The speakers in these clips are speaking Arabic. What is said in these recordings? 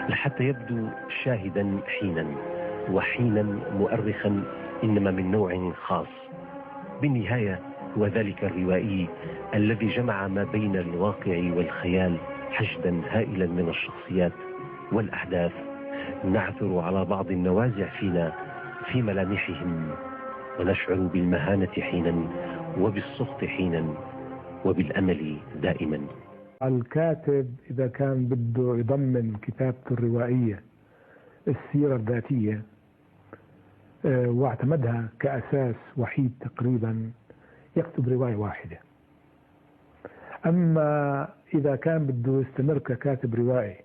لحتى يبدو شاهدا حينا، وحينا مؤرخا إنما من نوع خاص. بالنهاية هو ذلك الروائي الذي جمع ما بين الواقع والخيال حشدا هائلا من الشخصيات والأحداث. نعثر على بعض النوازع فينا في ملامحهم، ونشعر بالمهانة حينا، وبالسخط حينا، وبالأمل دائما. الكاتب إذا كان بده يضمن كتابته الروائية السيرة الذاتية واعتمدها كأساس وحيد تقريبا، يكتب رواية واحدة. أما إذا كان بده يستمر ككاتب روائي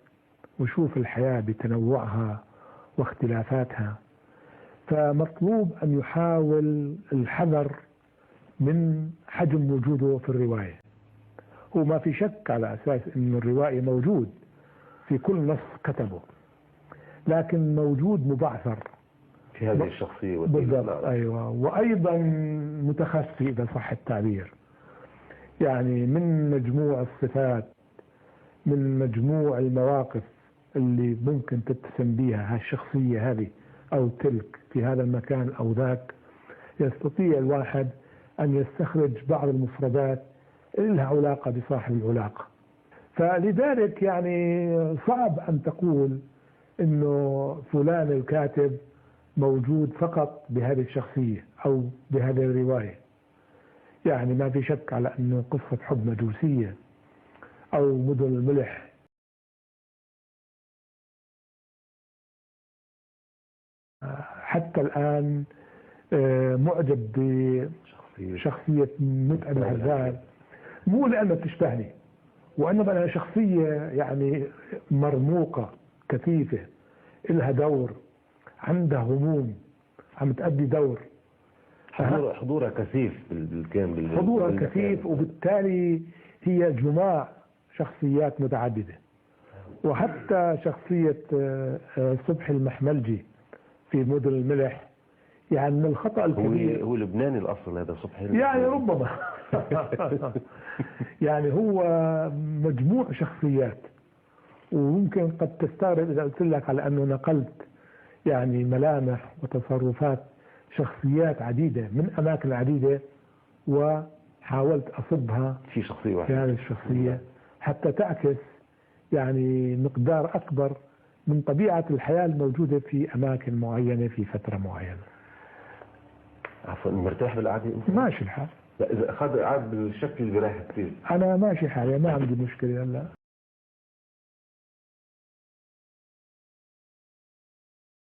ويشوف الحياة بتنوعها واختلافاتها، فمطلوب أن يحاول الحذر من حجم وجوده في الرواية. هو ما في شك على أساس أن الروائي موجود في كل نص كتبه، لكن موجود مبعثر في هذه الشخصية بالضبط. أيوة، وأيضا متخفي إذا صح التعبير، يعني من مجموع الصفات، من مجموع المواقف اللي ممكن تتسم بها هالشخصية هذه أو تلك في هذا المكان أو ذاك، يستطيع الواحد أن يستخرج بعض المفردات اللي لها علاقة بصاحب العلاقة. فلذلك يعني صعب أن تقول إنه فلان الكاتب موجود فقط بهذه الشخصية أو بهذه الرواية. يعني ما في شك على أنه قصة حب مجوسية أو مدن الملح حتى الآن معجب بشخصية متعب الهذاب، مو لأنها تشبهني، وإنما أنها شخصية يعني مرموقة كثيفة، إلها دور، عندها هموم، عم تأدي دور. حضورها كثيف بالكامل، حضورها كثيف، وبالتالي هي جماع شخصيات متعددة. وحتى شخصية صبحي المحملجي في مدن الملح، يعني من الخطأ الكبير. هو لبناني الأصل هذا صبحي، يعني ربما يعني هو مجموع شخصيات، وممكن قد تستغرب إذا قلت لك على أنه نقلت يعني ملامح وتصرفات شخصيات عديدة من أماكن عديدة، وحاولت أصبها في شخصية واحدة، في هذه الشخصية حتى تعكس يعني مقدار أكبر من طبيعة الحياة الموجودة في أماكن معينة في فترة معينة. عفوا، مرتاح بالقعدة؟ ماشي الحال. لا، إذا أخذ قعد بالشكل اللي برايح كثير. أنا ماشي حاليا، ما عندي مشكلة. لا